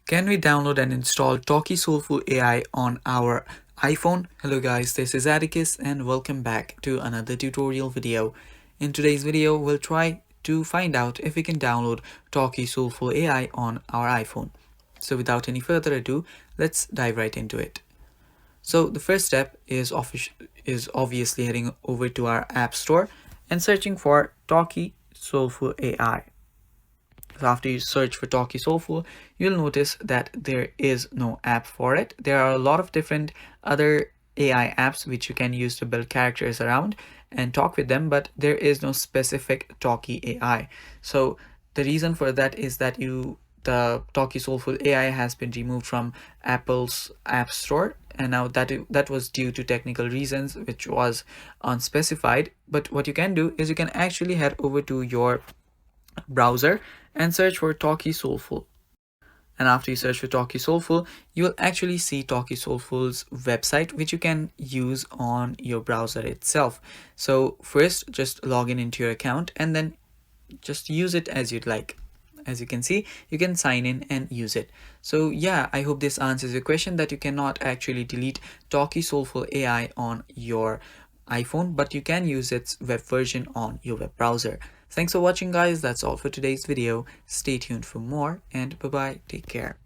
Can we download and install Talkie Soulful AI on our iPhone? Hello guys, this is Atticus and welcome back to another tutorial video. In today's video, we'll try to find out if we can download Talkie Soulful AI on our iPhone. So without any further ado, let's dive right into it. So the first step is obviously heading over to our App Store and searching for Talkie Soulful AI. So after you search for Talkie Soulful, you'll notice that there is no app for it. There are a lot of different other AI apps which you can use to build characters around and talk with them, but there is no specific Talkie AI. So the reason for that is that the Talkie Soulful AI has been removed from Apple's App Store, and now that was due to technical reasons, which was unspecified. But what you can do is you can actually head over to your browser and search for Talkie Soulful. And after you search for Talkie Soulful, you will actually see Talkie Soulful's website, which you can use on your browser itself. So first, just log in into your account and then just use it as you'd like. As you can see, you can sign in and use it. So yeah, I hope this answers your question that you cannot actually delete Talkie Soulful AI on your iPhone, but you can use its web version on your web browser. Thanks for watching guys, that's all for today's video. Stay tuned for more and bye bye, take care.